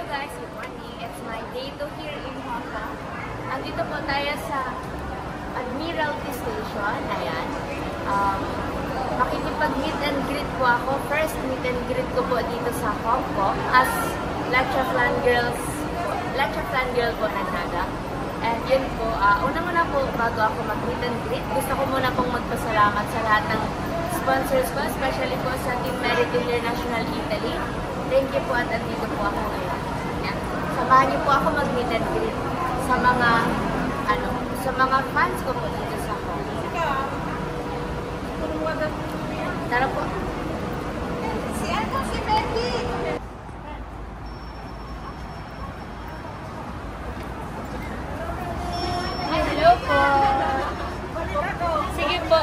guys, good morning. It's my day 2 here in Hong Kong. Andito po tayo sa Admiralty Station. Ayan. Makikipag-meet and greet po ako. First meet and greet ko po dito sa Hong Kong as Latcha Fangirl po na Naga. And yun po, una-una po bago ako mag-meet and greet, gusto ko muna pong magpasalamat sa lahat ng sponsors ko, especially po sa Team Merit International Italy. Thank you po at andito po ako ngayon. Yan. Samahan niyo po ako mag-meet and greet sa mga fans ko po dito sa Hong Kong. Tara po. Si Betty! Hello po! Sige po.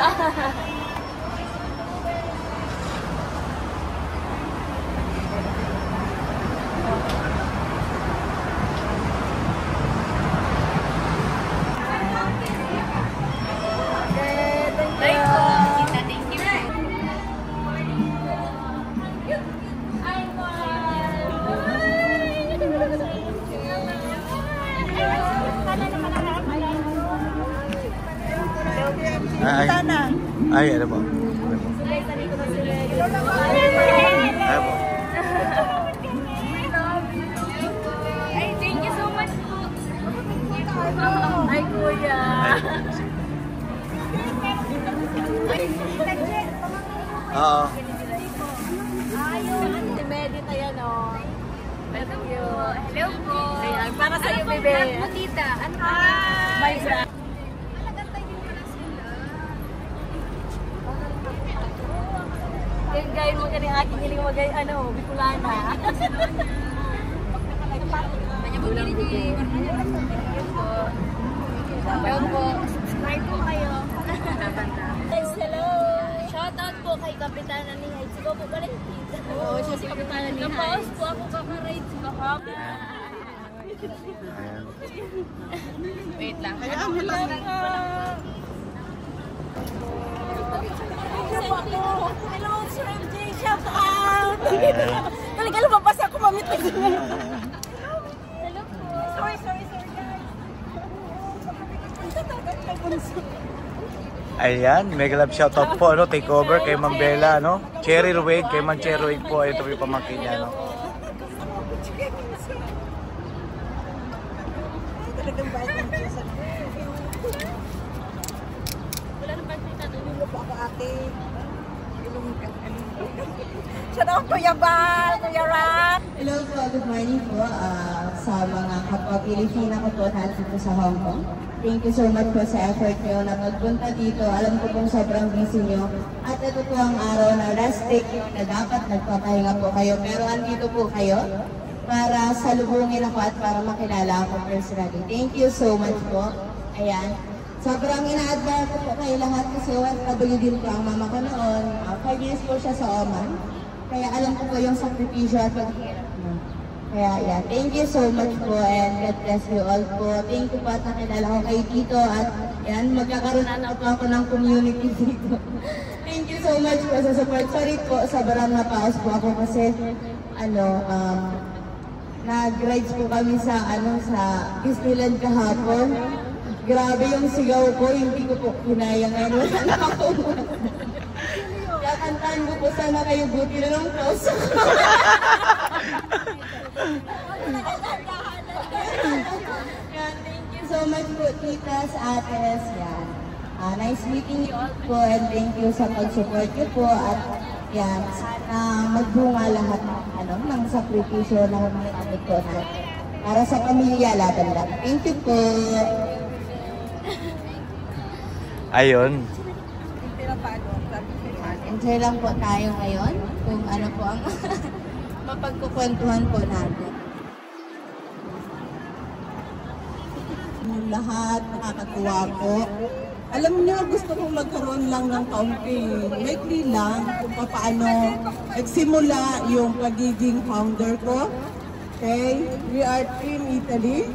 Ay, ano po? Ay po. Ay, thank you so much po. Ay, kuya. Oo. Si Medit, ayan o. Thank you. Hello po. Ayan, para sa'yo, bebe. Ano tita? Ano ka? Bye, bra. Gayun mo ganyan aking hiling magay, Bicolana. Hello po. Subscribe po kayo. Guys, hello. Shoutout po kay Kapitana ni Hyde. Sigaw po ba rin? Oo, siya si Kapitana ni Hyde. Napaos po ako kakaride. Wait lang. Hello, Sir MJ, shout out! Talaga lumabas ako, mamit na gano'n. Hello po. Sorry guys. Ayan, mega love shoutout po, takeover kay Ma'am Bella, Cherry Ruig, kay Ma'am Cherry Ruig po, ito po yung pamangkin niya, Talagang bayad ng Diyos. Wala nang pagkita doon. Hindi po ako ate. Shout out Kuya Bal, Kuya Ram. Hello po, good morning po sa mga kapwa-Pilipina ko po dito sa Hong Kong. Thank you so much po sa effort nyo na magpunta dito. Alam ko pong sobrang busy nyo. At ito po ang araw na rest day na dapat nagpapahinga po kayo. Pero andito po kayo para salubungin ako at para makilala ako personally. Thank you so much po. Ayan. Sobrang ina-admire ko po kayo lahat kasi OFW din po ang mama ko noon. 5 years po siya sa Oman. Kaya alam ko po yung sakripisyo at paghihirap mo. Kaya yeah, thank you so much po and God bless you all po. Thank you po at nakilala ko kayo dito at yan, magkakaroon na po ako ng community dito. Thank you so much po sa support. Sorry po, sobrang napaos po ako kasi nag-rides po kami sa Disneyland kahapon. Grabe yung sigaw ko, hindi ko po kinaya ngayon. Kakantaan ko po sana kayo, buti na ng puso ko. Thank you so much po, titas, ates. Yan. Nice meeting you all po and thank you sa pag-support niyo po. At yan, sana magbunga lahat ng sakripisyo na huminatid po natin. Para sa pamilya, laban lang. Thank you po. Ayun. Enjoy lang po tayo ngayon kung ano po ang mapagkukwentuhan po natin. Lahat nakakatuwa po. Alam niyo, gusto kong magkaroon lang ng kaunting likely lang kung paano nagsimula yung pagiging founder ko. Okay? We are Team Italy.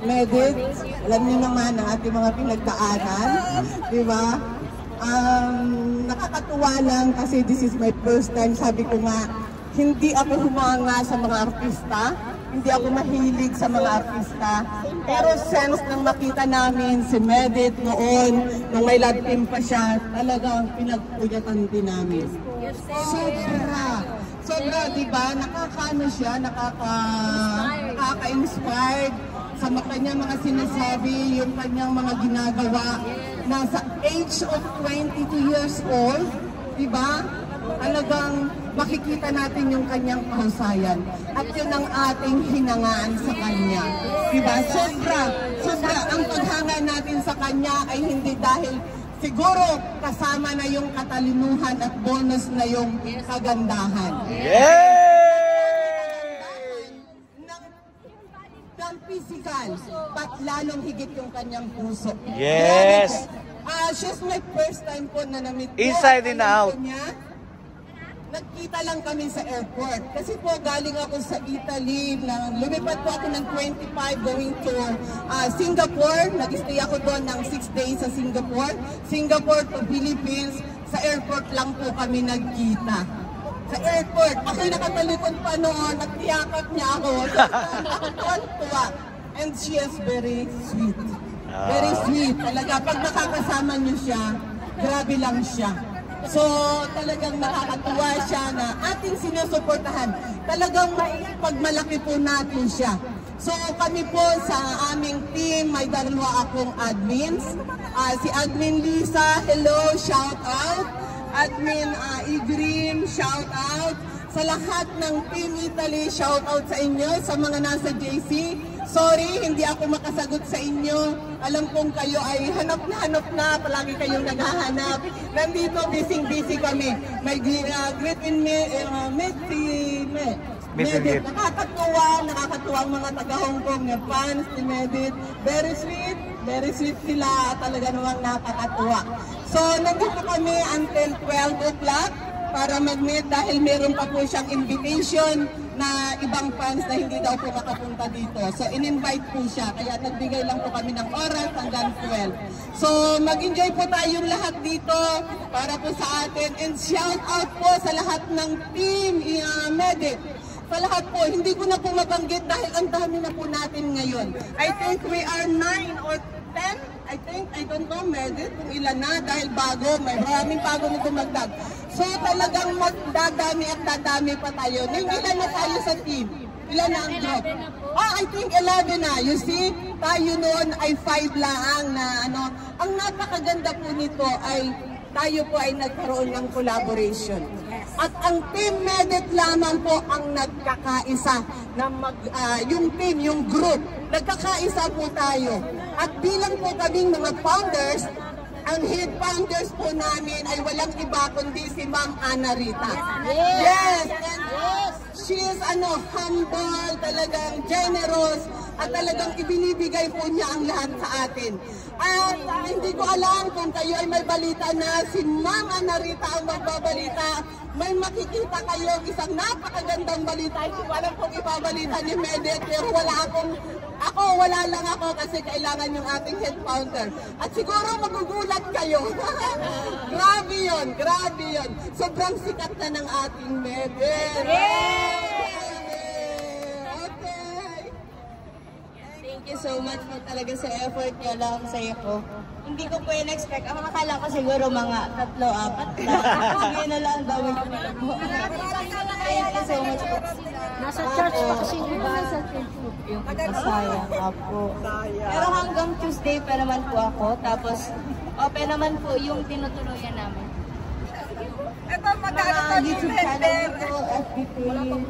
Medit, alam niyo naman ang ating mga pinagdaanan, di ba? Nakakatuwa lang kasi this is my first time. Sabi ko nga, hindi ako humanga sa mga artista. hindi ako mahilig sa mga artista. Pero sense nang makita namin si Medit noon, nung may love team pa siya, talagang pinagpuyatan din namin. Sobra, di ba? Nakakaano siya, nakaka-inspired sa kanyang mga sinasabi, yung kanyang mga ginagawa. Nasa age of 22 years old, di ba? Talagang makikita natin yung kanyang kahusayan. At yun ang ating hinangaan sa kanya. Diba? Sobra ang paghanga natin sa kanya ay hindi dahil siguro kasama na yung katalinuhan at bonus na yung kagandahan. Ng physical, but lalong higit yung kanyang puso. Yes! She's my first time po na na-meet ko. Inside and out. Nagkita lang kami sa airport. Kasi po galing ako sa Italy. Lumipat po ako ng 25 going to Singapore. Nag-stay ako doon ng 6 days sa Singapore. Singapore to Philippines. Sa airport lang po kami nagkita. Sa airport. Ako'y nakatalikod pa noon. Nagtiyakap niya ako. Ako tuwan-tuwa. And she is very sweet. Very sweet. Talaga, pag nakakasama niyo siya, grabe lang siya. So, talagang nakakatuwa siya na ating sinusuportahan. Talagang pagmalaki po natin siya. So, kami po sa aming team, may dalawa akong admins. Si Admin Lisa, hello, shout out. Admin Igrim, shout out. Sa lahat ng Team Italy, shout out sa inyo, sa mga nasa JC. Sorry, hindi ako makasagot sa inyo. Alam kong kayo ay hanap na, palagi kayong naghahanap. Nandito, busy kami. May greet in me, Medit. Nakakatuwa ang mga taga-Hong Kong na fans ni Medit. Very sweet sila. Talaga namang nakakatuwa. So, nandito kami until 12 o'clock para mag-meet dahil meron pa po siyang invitation na ibang fans na hindi daw po makapunta dito. So, in-invite po siya. Kaya nagbigay lang po kami ng oras hanggang 12. So, mag-enjoy po tayong lahat dito para po sa atin. And shout out po sa lahat ng team Medit. Sa lahat po, hindi ko na po mabanggit dahil ang dami na po natin ngayon. I think we are 9 or 10. I don't know, Medit, kung ilan na dahil bago, may maraming bago na dumagdag. So talagang magdadami at dadami pa tayo. Ilan na tayo sa team? Ilan na ang group? I think 11 na. You see, tayo noon ay 5 lang na ano. Ang napakaganda po nito ay tayo po ay nagkaroon ng collaboration. At ang Team Medit lamang po ang nagkakaisa na yung team, yung group, nagkakaisa po tayo. At bilang po kaming mga founders, ang head founders po namin ay walang iba kundi si Ma'am Ana Rita. Yes! She is humble, talagang generous, at talagang ibinibigay po niya ang lahat sa atin. At hindi ko alam kung kayo ay may balita na si Ma'am Ana Rita ang magbabalita. May makikita kayo isang napakagandang balita. Hindi ko alam kung ibabalita ni Medit, pero wala lang ako kasi kailangan yung ating head founder. At siguro magugulat kayo. Grabe yun. Sobrang sikat na ng ating Medit. Thank you so much po talaga sa effort niyo lang sa iyo po. Hindi ko po in-expect. Ang akala ko siguro mga 3-4 na. Sige na lang gawin ko na po. Thank you so much po. Nasa church pa kasi nasa church yung Sayang nga po. Pero hanggang Tuesday pa naman po ako. Tapos open naman po yung tinutuloyan namin. Ito, magkano pa YouTube channel po, FB page.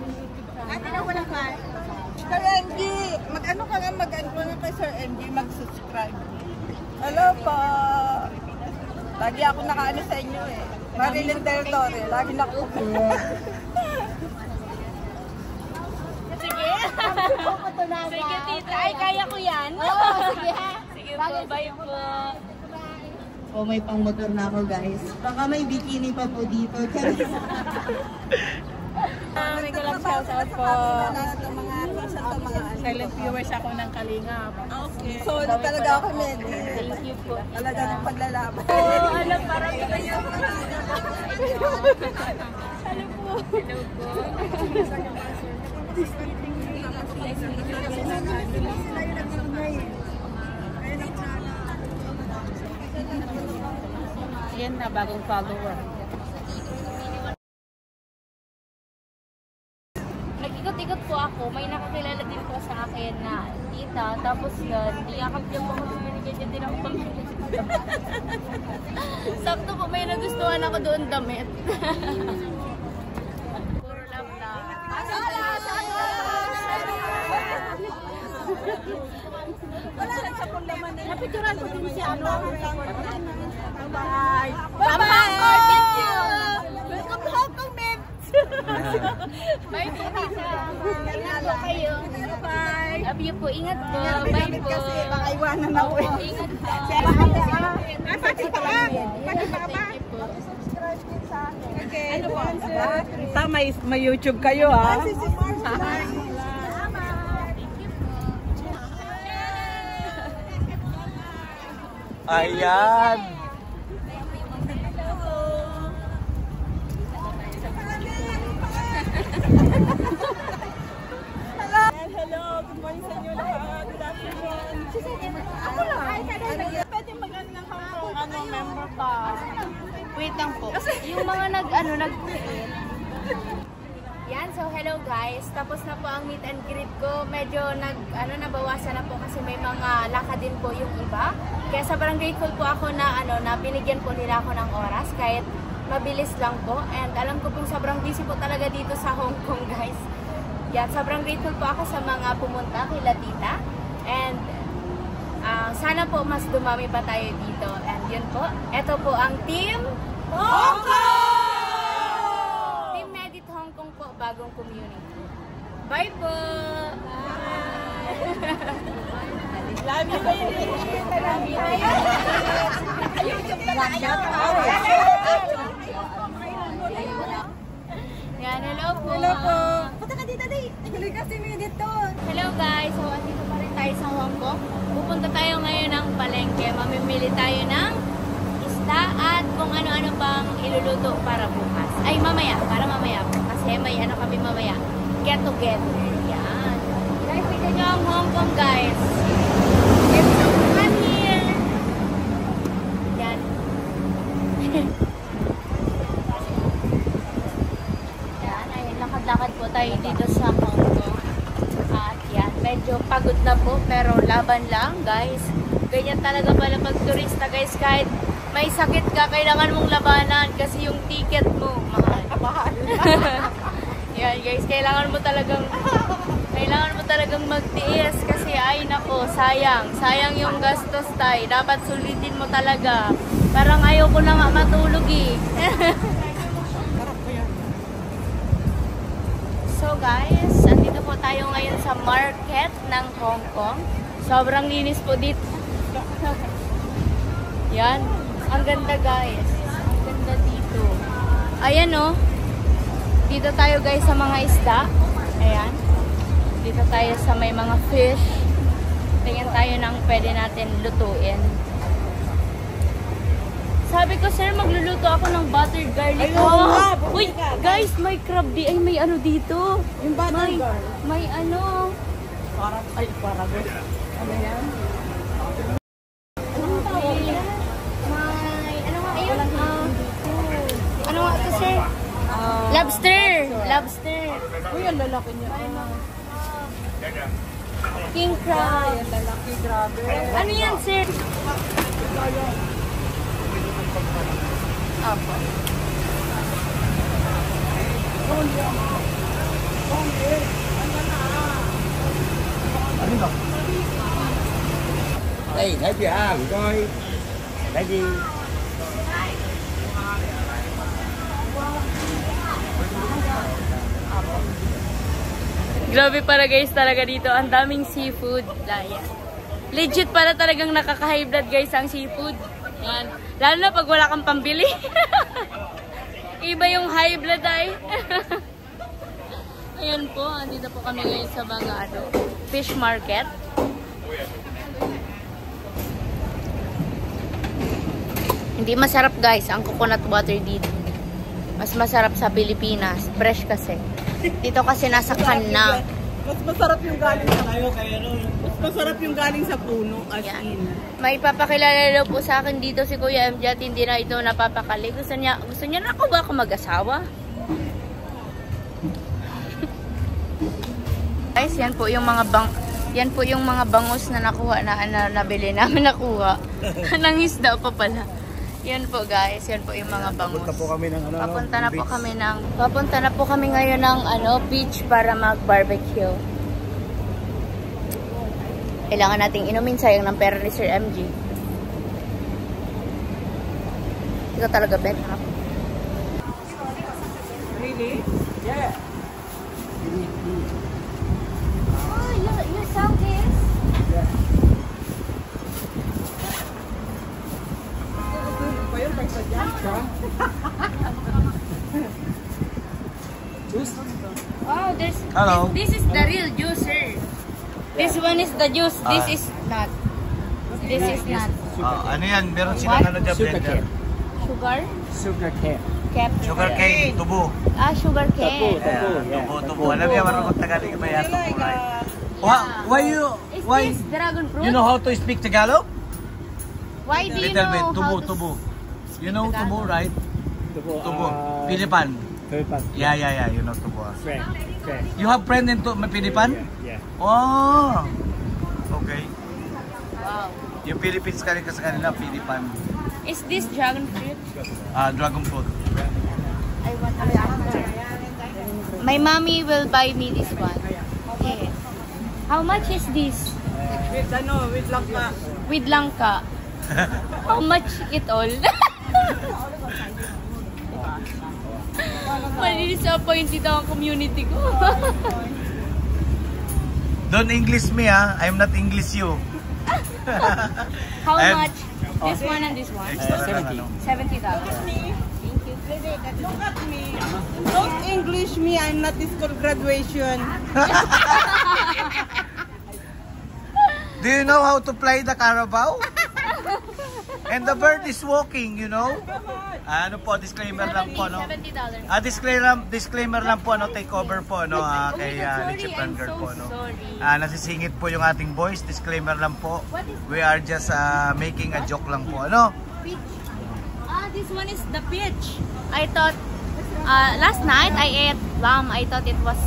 Ate na wala ka. Sir NG, mag-ano ka kay Sir NG, mag-subscribe. Hello po. Lagi ako nakaano sa inyo eh. Marilyn Del Torre, lagi na ako. Sige. Sige, tita. Ay, kaya ko yan. Oo, sige ha. Sige po, bye po. Oh, may pang-motor na ako guys. Baka may bikini pa po dito. May galang shoutout po. Silent viewers ako ng Kalingap. Okay. So, talaga ako, Medi. Thank you po. Talaga ng paglalaban. Alam, parang kayo. Hello po. Yan na, bagong follower. Nag-ikot-ikot po ako. May nakakilala din po sa akin na tita. Tapos yun, niyakap niya po ako. Binigyan niya din ako pamilya. Sakto po, may nagustuhan ako doon damit. Puro love lang. Wala lang sa pundaman na. Napituran ko din si ano. Bye! Bye! Thank you! Welcome to Hong Kong, men! Bye po, tita. Ingat po kayo. Bye! Love you po. Ingat po. Bye po. Kasi baka iwanan ako eh. Ingat po. Pati pa ka! Pati pa ka ba? Okay. Ano po? Sa may YouTube kayo ha? Ayan. Hello, good morning sa inyo lahat. Good afternoon. Ako lang. Pwede mag-ano ng Hong Kong member pa. Wait lang po. Yung mga nag Yan, so hello guys. Tapos na po ang meet and greet ko. Medyo nabawasan na po kasi may mga lakad din po yung iba. Kaya sobrang grateful po ako na na binigyan po nila ako ng oras kahit mabilis lang po. And alam ko pong sobrang busy po talaga dito sa Hong Kong, guys. Yan, sobrang grateful po ako sa mga pumunta kay Tita. And sana po mas dumami pa tayo dito. And yun po, eto po ang Team Hong Kong! Team Medit Hong Kong po, bagong community. Bye po! Bye! Love you, baby! Love you! Yan, hello po! Hello po! Punta ka dito, Day! Tuloy kasi may dito! Hello guys! So, andito pa rin tayo sa Hong Kong. Pupunta tayo ngayon ng palengke. Mamimili tayo ng isda at kung ano-ano pang iluluto para bukas. Ay, mamaya. Para mamaya po. Kasi may kami mamaya. Get together. Yan. Guys, tignan nyo ang Hong Kong, guys. It's so fun here. Yan. Yan. Ayun, lakad-lakad po tayo dito sa Hong Kong. At yan, medyo pagod na po, pero laban lang, guys. Ganyan talaga pala pag turista, guys. Kahit may sakit ka, kailangan mong labanan kasi yung ticket mo, mahal. Mahal! Yan, guys, kailangan mo talagang magtiis kasi ay nako, sayang yung gastos tayo. Dapat sulitin mo talaga. Parang ayaw ko na nga matulog eh. So guys, andito po tayo ngayon sa market ng Hong Kong. Sobrang linis po dito. Yan. Ang ganda, guys. Ang ganda dito. Ayan, oh. Dito tayo, guys, sa mga isda. Ayan. Dito tayo sa may mga fish. Tingnan tayo ng pwede natin lutuin. Sabi ko, sir, magluluto ako ng buttered garlic. Uy, guys, may crab di. Ay, may ano dito. Yung buttered garlic? May ano. Parago. Ano yan? Anong tawag yan? Ano nga ayun? Ano nga ito, sir? Lobster. Lobster. Uy, ang lalaki niya. King crab. Ang lalaki, grabe. Ano yan, sir? Apo. Đây, thấy chưa? Mình coi. Thấy gì? Grabe para guys talaga dito. Ang daming seafood. Legit pala talagang nakaka-high blood guys ang seafood. Yan. Lalo na pag wala kang pambili. Iba yung high blood ay. Ayan po. Andito po kami ngayon sa mga fish market. Hindi masarap guys ang coconut water dito. Mas masarap sa Pilipinas. Fresh kasi. Dito kasi nasa can na. Mas masarap yung galing sa Mas masarap yung galing sa puno as in. May papakilala daw po sa akin dito si Kuya MJ at hindi na ito napapakali. Gusto niya na ako ba ako mag-asawa? Guys, yan po yung mga bangus na nakuha na nabili namin nakuha. Nang isda pa pala. Yan po guys, yan po yung mga bangus. Papunta po kami ng Papunta na po kami ngayon ng beach para mag-barbecue. Kailangan nating inumin, sayang ng pera ni Sir MG. Ikaw talaga bet, ha? Really? Yeah. Oh, you saw this? Oh, Hello. This is the real juicer. This one is the juice. This is not. This is not. Ano yan? Meron silang ano dyan, blender. Sugar? Sugar cane. Cap. Sugar cane, tubo. Sugar cane. Tubo. Alam niya, marunong Tagalog ba yan? Why Is this dragon fruit? you know how to speak Tagalog? Why do you Little know bit, how to tubo. You know tubo, right? Tubo. Pilipan. Pilipan. Yeah, you know tubo. Friend. You have friend in Pilipan? Yeah. Oh. Okay. Wow. Yung Philippines kanina sa kanila, Pilipan. Is this dragon fruit? Dragon fruit. I want to. My mommy will buy me this one. Okay. How much is this? With langka. With langka. How much it all? Mali-disappointed ang community ko. Don't English me, ha? I'm not English you. How much? This one and this one? 70. 70,000. Thank you. Look at me. Don't English me. I'm not in school graduation. Do you know how to play the Carabao? And the bird is walking, you know? Ano po, disclaimer lang po, no? $70. Disclaimer lang po, no? Takeover po, no? Kay Litchi Plan Girl po, no? Nasisingit po yung ating voice. Disclaimer lang po. We are just making a joke lang po, ano? Peach. This one is the peach. I thought, last night I ate lamb. I thought it was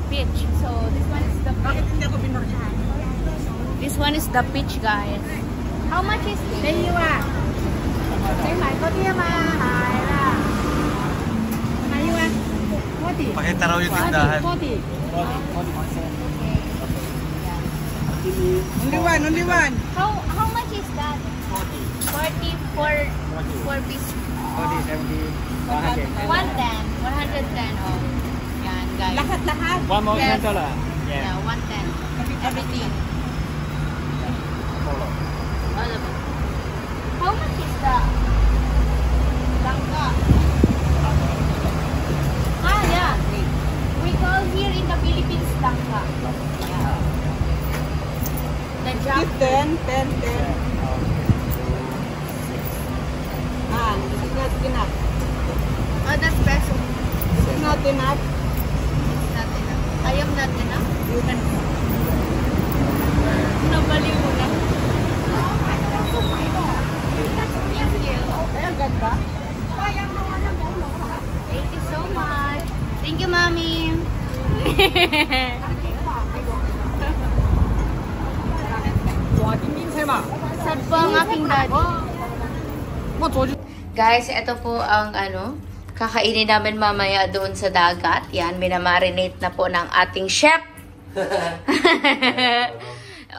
peach. So, this one is the peach. This one is the peach, guys. How much is this? Pakita raw yung tindahan. Only one. How much is that? 40 for piece. 110. 110. Oh. Yan, guys. Lahat. One more Yes. $10. Yeah, 110. Everything. All of it. How much is that? Langka. Yeah. We call here in the Philippines langka. Yeah. The jack. 10. It's not enough. Oh, that's peso. It's not enough. It's not enough. I am not enough. You can. Nabali mo na. Thank you. Ang ganda. Thank you so much. Thank you, Mommy. Sad po ang aking daddy. Guys, ito po ang kakainin namin mamaya doon sa dagat. Yan, minamarinate na po ng ating chef.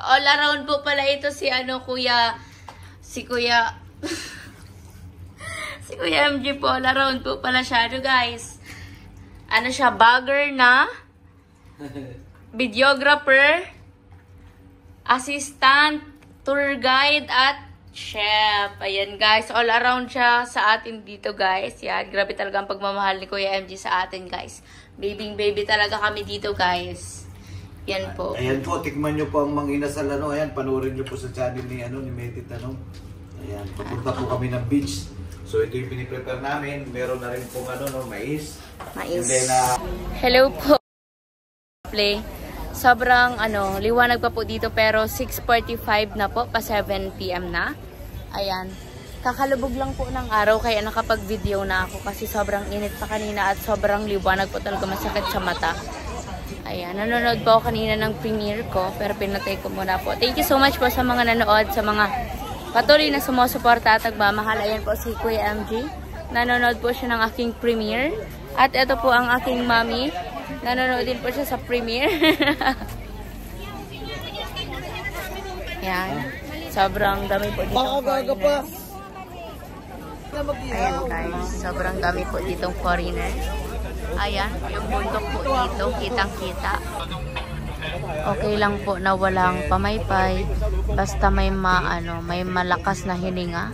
All around po pala ito si Kuya MG po. All around po pala siya. Guys, siya, vlogger na, videographer, assistant, tour guide, at chef. Ayan, guys. All around siya sa atin dito, guys. Yan. Grabe talaga ang pagmamahal ni Kuya MG sa atin, guys. Baby talaga kami dito, guys. Yan po. Ayan po, tikman nyo po ang manginasal, Ayan, panoorin nyo po sa channel ni Metit, Ayan, papunta po kami ng beach. So, ito yung piniprepare namin. Meron na rin po mais. Mais. And then, Hello po. Play. sobrang liwanag pa po dito pero 6:45 na po, pa 7 PM na. Ayan. Kakalubog lang po ng araw kaya nakapag-video na ako kasi sobrang init pa kanina at sobrang liwanag po talaga, masakit sa mata. Ayan, nanonood po ako kanina ng premiere ko pero pinatay ko muna po. Thank you so much po sa mga nanood, sa mga patuloy na sumusuporta at nagmamahal. Ayan po si Kuya MG. Nanonood po siya ng aking premiere. At ito po ang aking mommy. Nanonood din po siya sa premiere. Ayan. Sobrang dami po ditong foreigner. Ayan guys. Sobrang dami po ditong foreigner. Ayan. Yung bundok po dito. Kitang-kita. Okay lang po na walang pamaypay. Basta may may malakas na hininga.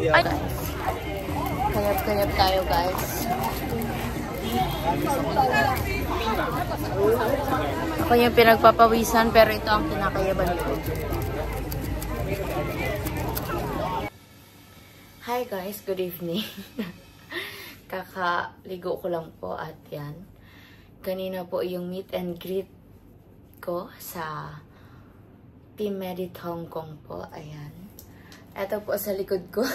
Ay! Kayap-kayap tayo guys. Ako yung pinagpapawisan pero ito ang kinakayaban ko. Hi guys, good evening. Kakaligo ko lang po at yan. Kanina po yung meet and greet ko sa Team Medit Hong Kong po. Ayan. Ito po sa likod ko.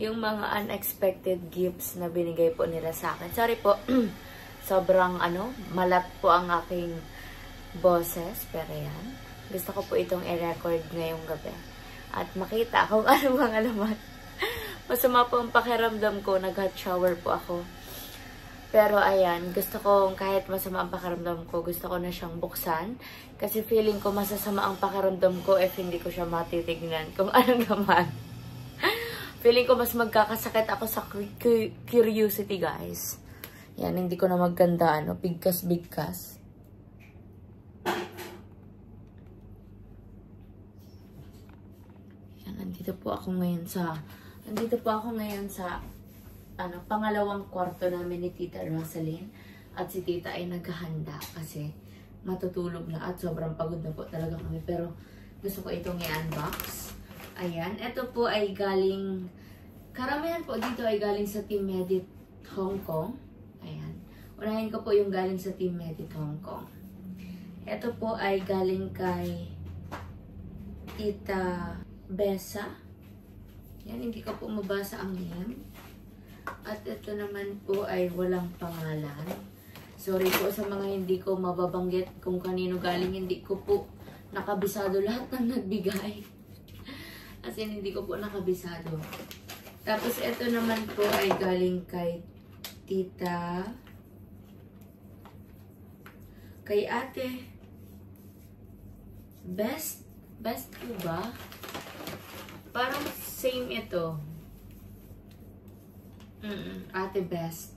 Yung mga unexpected gifts na binigay po nila sa akin. Sorry po. Sobrang malat po ang aking boses. Pero yan. Gusto ko po itong i-record ngayong gabi. At makita kung ano bang alamat. Masama po ang pakiramdam ko. Nag-hot shower po ako. Pero ayan, gusto ko kahit masama ang pakiramdam ko, gusto ko na siyang buksan. Kasi feeling ko masasama ang pakiramdam ko if hindi ko siya matitignan kung anong naman. Feeling ko mas magkakasakit ako sa curiosity guys. Yan, hindi ko na maganda bigkas-bigkas. Yan, nandito po ako ngayon sa pangalawang kwarto namin ni Tita Rosaline. At si Tita ay naghahanda kasi matutulog na at sobrang pagod na po talaga kami. Pero gusto ko itong i-unbox. Ayan. Ito po ay galing, karamihan po dito ay galing sa Team Medit Hong Kong. Ayan. Unahin ko po yung galing sa Team Medit Hong Kong. Ito po ay galing kay Tita Besa. Yan, hindi ko po mabasa ang name. At ito naman po ay walang pangalan. Sorry po sa mga hindi ko mababanggit kung kanino galing. Hindi ko po nakabisado lahat ng nagbigay. As in, hindi ko po nakabisado. Tapos ito naman po ay galing kay Tita, kay Ate Best po ba? Parang same ito. Ate Best.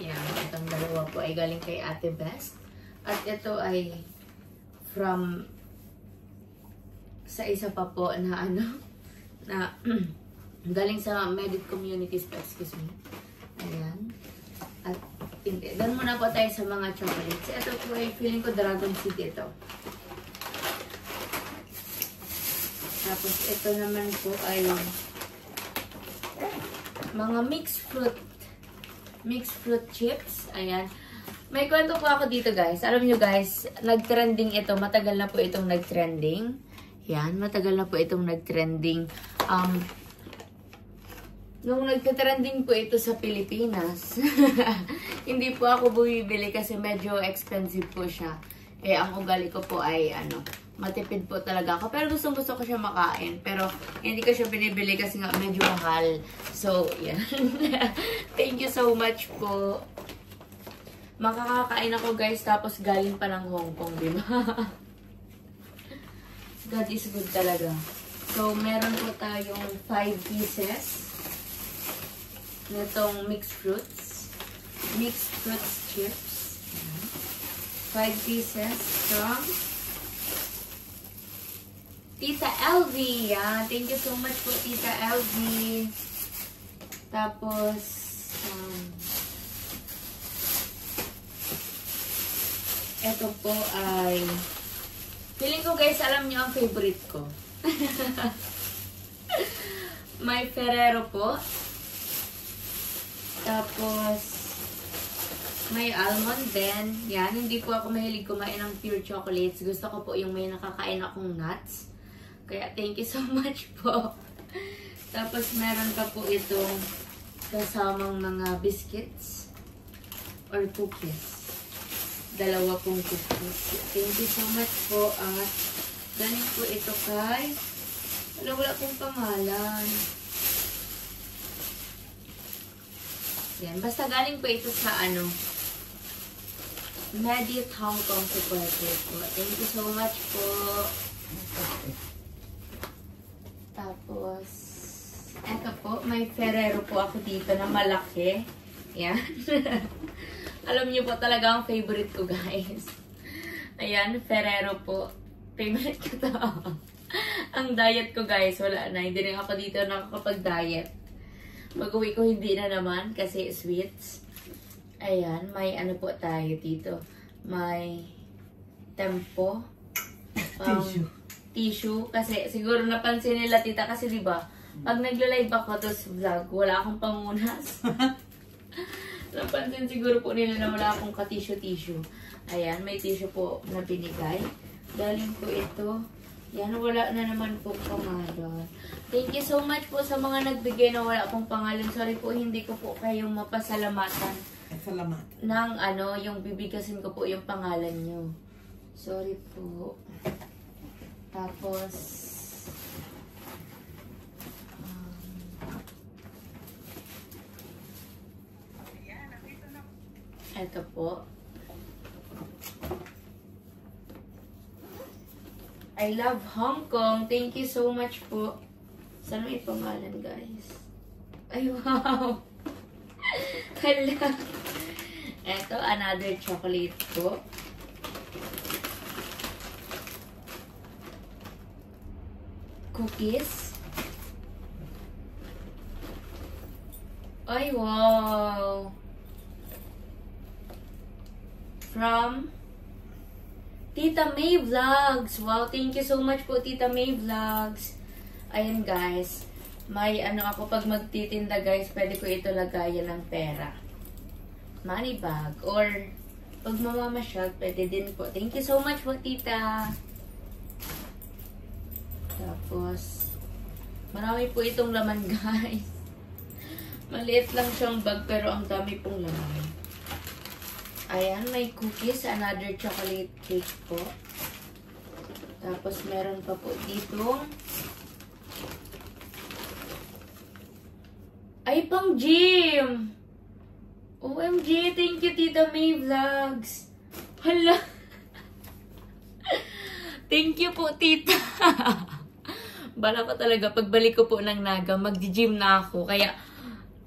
Yan, itong dalawa po ay galing kay Ate Best. At ito ay from sa isa pa po na galing sa Medit Communities pa, excuse me. Ayan. At doon muna po tayo sa mga chocolates. Ito po ay feeling ko Dragon Seed ito. Tapos ito naman po ay mga mixed fruit chips. Ayan. May kwento po ako dito guys. Alam nyo guys, nag-trending ito. Matagal na po itong nag-trending. Yan, matagal na po itong nag-trending. Nung nag-trending po ito sa Pilipinas, hindi po ako bumibili kasi medyo expensive po siya. Eh, ang ugali ko po ay matipid po talaga ako. Pero gusto ko siya makain. Pero hindi ko siya binibili kasi nga medyo mahal. So, yan. Thank you so much po. Makakakain ako guys. Tapos galing pa ng Hong Kong, diba? God is good talaga. So, meron po tayong 5 pieces. Nitong mixed fruits. Mixed fruits chips. 5 pieces from Tita LV. Yan. Thank you so much po, Tita LV. Tapos, ito po ay, feeling ko guys, alam niyo ang favorite ko. may Ferrero po. Tapos, may almond din. Yan, hindi po ako mahilig kumain ng pure chocolates. Gusto ko po yung may nakakain akong nuts. Kaya, thank you so much po. Tapos, meron pa po itong kasamang mga biscuits or cookies. Dalawa pong cookies. Thank you so much po. At, galing po ito kay... wala pong pangalan. Yan. Basta galing po ito sa Medic Hong Kong Supermarket po. Thank you so much po. Tapos, eto po, may Ferrero po ako dito na malaki. Yan. Alam niyo po talaga ang favorite ko, guys. Ayan, Ferrero po. Favorite ko to. Ang diet ko, guys, wala na. Hindi rin ako dito nakakapag-diet. Mag-uwi ko hindi na naman kasi sweets. Ayan, may po tayo dito. May Tempo. Tissue. Kasi siguro napansin nila, tita, kasi diba, pag nagla-live ako tapos vlog, wala akong pamunas. Napansin siguro po nila na wala akong ka-tissue. Ayan, may tissue po na binigay. Galing po ito. Yan, wala na naman po pangalan. Thank you so much po sa mga nagbigay na wala pong pangalan. Sorry po, hindi ko po kayong mapasalamatan. Salamat. Nang yung bibigkasin ko po yung pangalan nyo. Sorry po. Tapos, ito po. I love Hong Kong. Thank you so much po. Saan may pangalan, guys? Ay, wow! Hala! Ito, another chocolate po. Cookies. Ay, wow! From Tita May Vlogs. Wow, thank you so much po, Tita May Vlogs. Ayan, guys. May ako pag magtitinda, guys, pwede ko ito lagayan ng pera. Money bag. Or, pag mamamasyag, pwede din po. Thank you so much po, Tita. Tapos, marami po itong laman, guys. Maliit lang siyang bag, pero ang dami pong laman. Ayan, may cookies, another chocolate cake po. Tapos, meron pa po ditong ay, pang gym! OMG, thank you, Tita May Vlogs. Hala! Thank you po, Tita. Bala ko talaga, pagbalik ko po ng Naga, mag-gym na ako. Kaya,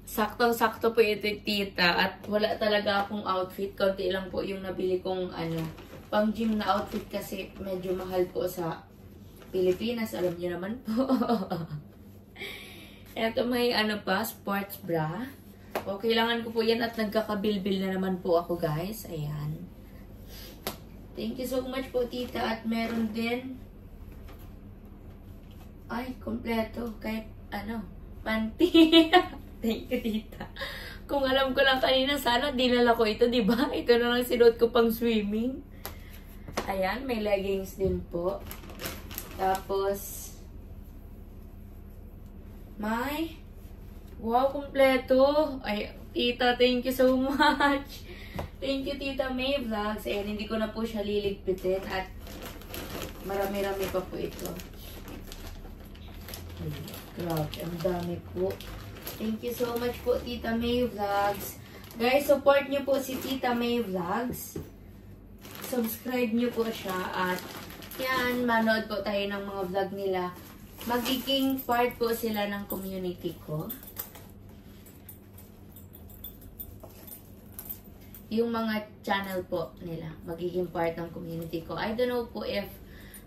saktong-sakto po ito, Tita. At wala talaga akong outfit. Konti lang po yung nabili kong pang gym na outfit kasi medyo mahal po sa Pilipinas. Alam niyo naman po. Ito may sports bra. O, kailangan ko po yan at nagkakabilbil na naman po ako, guys. Ayan. Thank you so much po, Tita. At meron din ay, kompleto. Kahit panty. Thank you, Tita. Kung alam ko lang kanina, sana dinala ko ito, diba? Ito na lang sinuot ko pang swimming. Ayan, may leggings din po. Tapos, may, wow, kompleto. Ay, Tita, thank you so much. Thank you, Tita May Vlogs. Ayan, hindi ko na po siya liligpitin. At marami-rami pa po ito. Grabe, ang dami po. Thank you so much po, Tita May Vlogs. Guys, support niyo po si Tita May Vlogs. Subscribe niyo po siya. At yan, manood po tayo ng mga vlog nila. Magiging part po sila ng community ko. Yung mga channel po nila, magiging part ng community ko. I don't know po if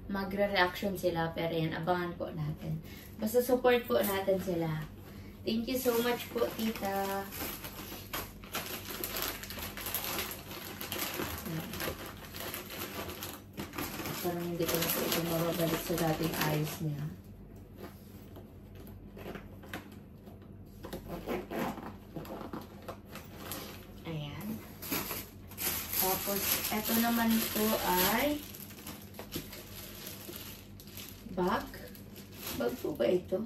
magre-reaction sila, pero yan, abangan po natin. Basta support po natin sila. Thank you so much po, Tita. Parang hindi ko na po ito mababalik sa dating ayos niya. Tapos, eto naman po ay bag. Bag po ba ito?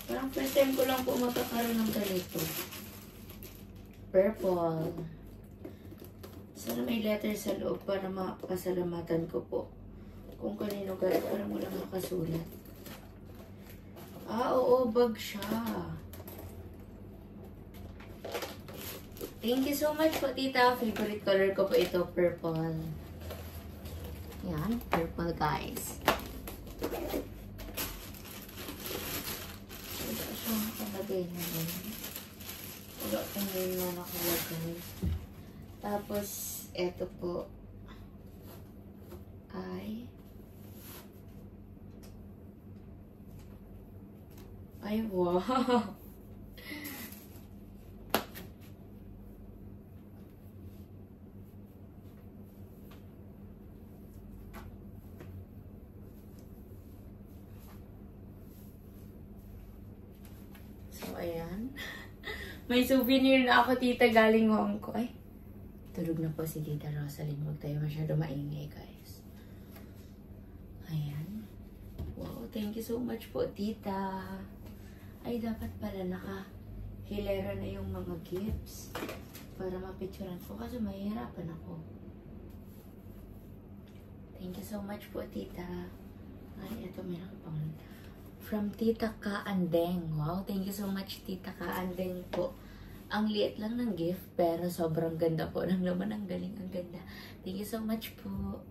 Parang first time ko lang po magkakaroon ng ganito. Purple. Sana may letter sa loob para makasalamatan ko po. Kung kanino galing, parang walang nakasulat. Ah, oo, bag siya. Thank you so much po, tita. Favorite color ko po ito, purple. Yan, purple, guys. Wala siyang nakalagay na yun. Wala kung yun na nakalagay. Tapos, eto po ay wow! So, ayan. May souvenir na ako, tita, galing Hong Kong. Ay, tulog na po si Tita Rosaline. Huwag tayo masyado maingay, guys. Ayan. Wow, thank you so much po, tita. Ay, dapat pala naka-hilera na yung mga gifts para mapicturean ko kasi mahihirapan ako. Thank you so much po, tita. Ay, ito may nakapang. From Tita Kaandeng. Wow, thank you so much, Tita Kaandeng po. Ang liit lang ng gift, pero sobrang ganda po ng laman. Ang galing, ang ganda. Thank you so much po.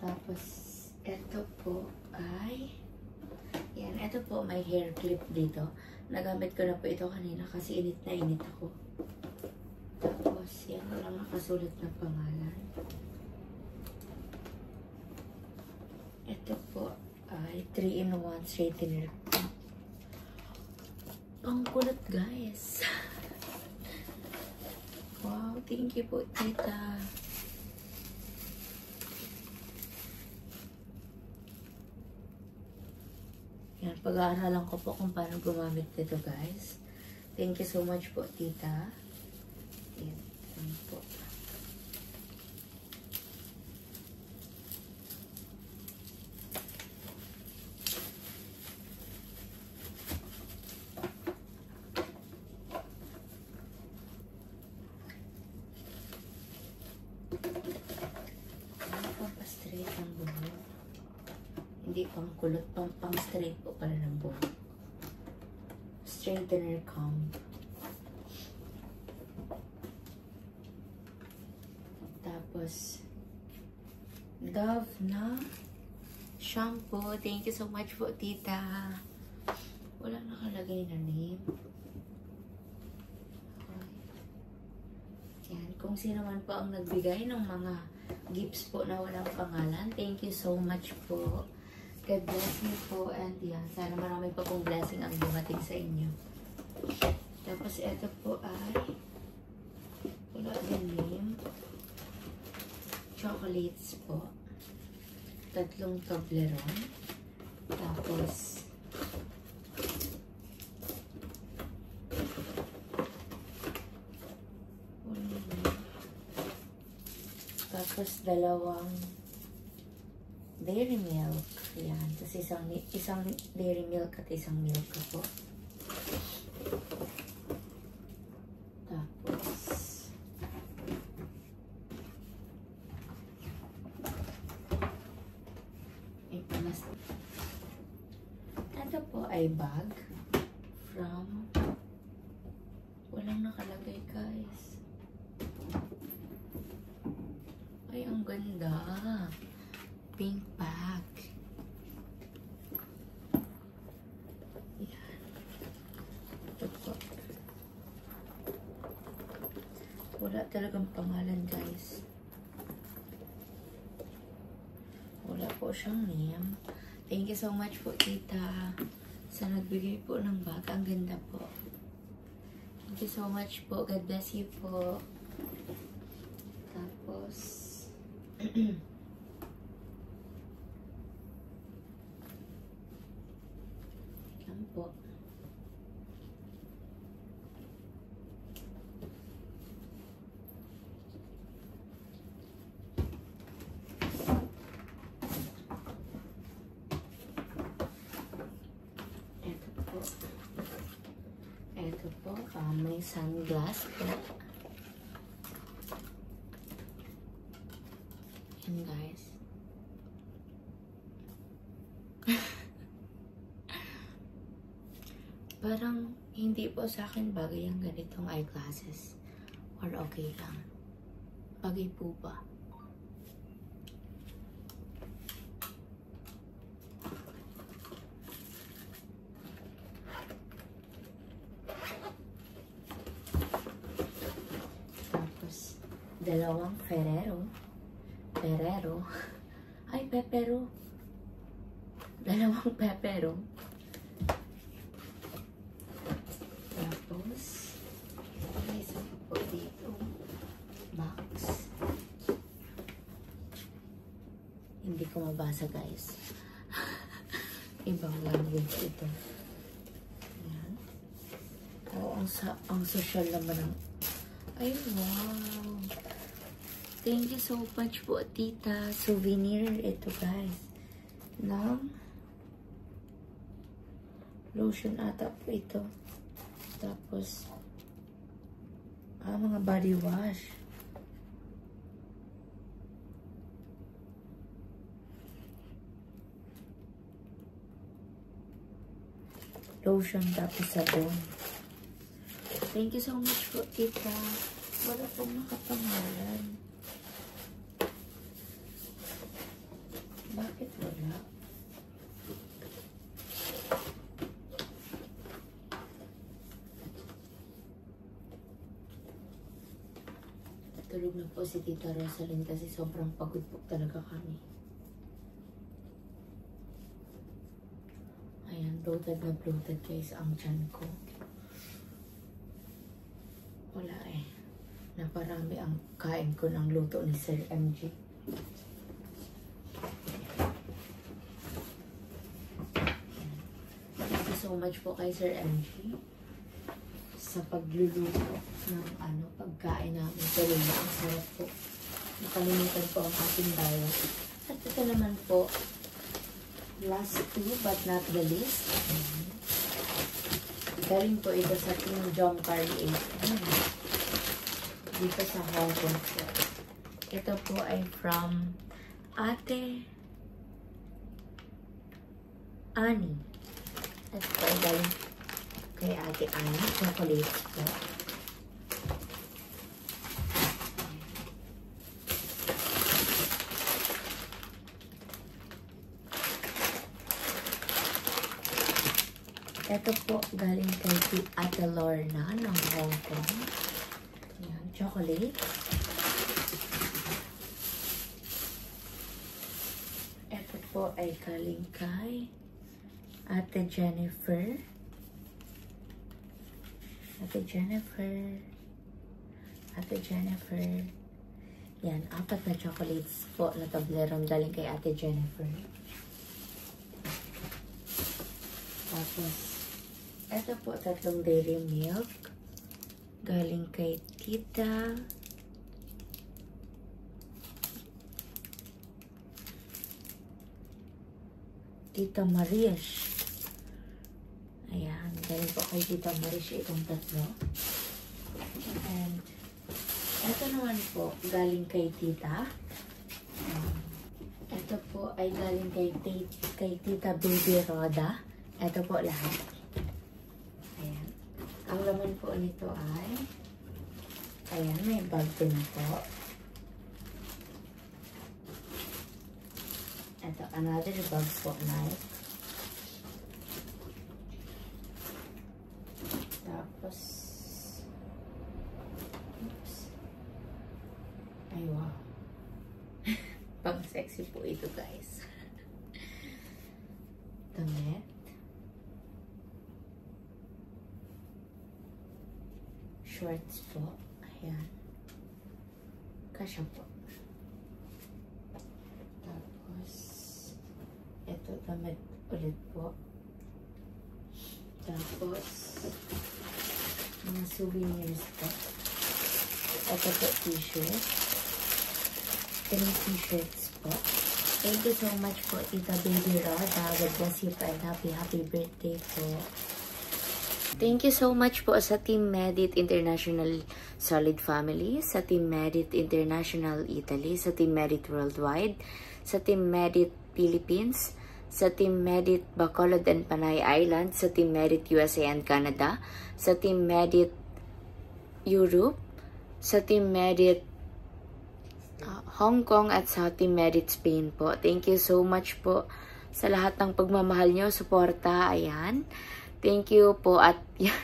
Tapos, ito po ay... Yan, ito po, may hair clip dito. Nagamit ko na po ito kanina kasi init na init ako. Tapos, yan, walang nakasulat na pangalan. Ito po ay 3-in-1 straightener. Ang kulat, guys. Wow, thank you po, tita. Yan, pag-aaralan ko po kung paano gumamit nito, guys. Thank you so much po, tita. Yan, yan po. Pampastraight ang buhok. Hindi pang kulot, pang straight po pala ng buhok. Straightener comb. Tapos, Dove na shampoo. Thank you so much po, tita. Wala nakalagay na name. Yan, kung sino man po ang nagbigay ng mga gifts po na walang pangalan, thank you so much po. God bless you po, and yan, sana marami pa pong blessing ang dumating sa inyo. Tapos ito po ay wala din name. Chocolates po. 3 Toblerone. Tapos tapos 2 dairy milk. Yan. Tapos isang dairy milk at isang milk po. Tapos ito po ay bag from walang nakalagay, guys. Ay, ang ganda. Pink bag. Yan. Ito po. Wala talagang pangalan, guys. Wala po siyang name. Thank you so much po, tita. Sa nagbigay po ng bag. Ang ganda po. Thank you so much po. God bless you po. Tapos, yan po. Ito po, may sunglass po. Yan guys. Parang hindi po sa akin bagay ang ganitong eyeglasses. Or okay lang. Bagay po ba? Tapos, dalawang Ferrero. Ay, Pepero. Dalawang Pepero. Tapos, may isa po dito. Box. Hindi ko mabasa, guys. Ibang language ito. Ayan. Oo, ang social naman ng... Ay, wow! Thank you so much po, tita. Souvenir ito, guys. Ng lotion ata po ito. Tapos, mga body wash. Lotion, tapos sabon. Thank you so much po, tita. Wala pong nakapangalan. Bakit wala? Tulog na po si Tita Rosalyn kasi sobrang pagod po talaga kami. Ayan, bloated na bloated guys ang tiyan ko. Wala eh. Naparami ang kain ko ng luto ni Sir MG. So much po kay Sir MG sa pagluluto ng pagkain namin sa lula. Ang sarap po. Nakalimutan po ang ating diet. At ito naman po, last two but not the least. Galing po ito sa Team Jom Carly 8. Dito sa Hong Kong po. Ito po ay from Ate Annie. Ito po ay galing kay Ate Annie. Chocolate po. Ito po galing kay Ate Lorna ng Hong Kong. Ayan, chocolate. Ito po ay galing kay Ate Jennifer. Ate Jennifer. Yan, 4 na chocolates po na tablerong galing kay Ate Jennifer. Tapos, ito po 3 dairy milk. Galing kay Tita Marish. Ayan, galing po kay Tita Marish itong 3. And, ito naman po, galing kay Tita. Ito po ay galing kay Tita Baby Roda. Ito po lahat. Ayan. Ang laman po nito ay, ayan, may bag din po. Ito, another bag po, knife. Tapos, oops. Ay, wow. Pang sexy po ito, guys. Damit. Shorts po. Ayan. Kasya po. Tapos, ito damit ulit po. Tapos, mga souvenirs po. Ito po t-shirt. 3 t-shirts po. Thank you so much po, Tita Baby Roda. God bless you po and happy birthday po. Thank you so much po sa Team Medit International Solid Family, sa Team Medit International Italy, sa Team Medit Worldwide, sa Team Medit Philippines, sa Team Medit Bacolod and Panay Island, sa Team Medit USA and Canada, sa Team Medit Europe, sa Team Medit Hong Kong at sa Team Medit Spain po. Thank you so much po sa lahat ng pagmamahal nyo, suporta, ayan. Thank you po at yan,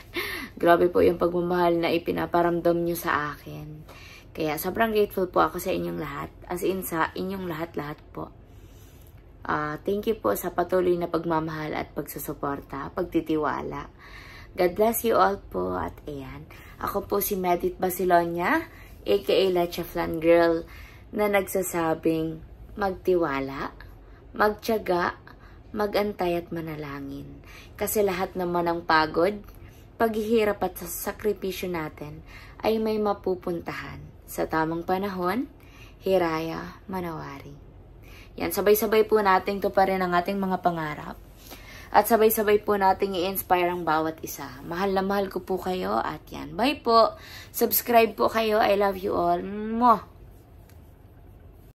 grabe po yung pagmamahal na ipinaparamdam nyo sa akin. Kaya sobrang grateful po ako sa inyong lahat, as in sa inyong lahat-lahat po. Thank you po sa patuloy na pagmamahal at pagsusuporta, pagtitiwala. God bless you all po at ayan. Ako po si Medit Basilonia, aka Leche Flan Girl, na nagsasabing magtiwala, magtiyaga, magantay at manalangin. Kasi lahat naman ng pagod, paghihirap at sakripisyo natin ay may mapupuntahan. Sa tamang panahon, hiraya, manawari. Yan, sabay-sabay po nating tuparin ang ating mga pangarap. At sabay-sabay po nating i-inspire ang bawat isa. Mahal na mahal ko po kayo at yan. Bye po. Subscribe po kayo. I love you all. Mwah!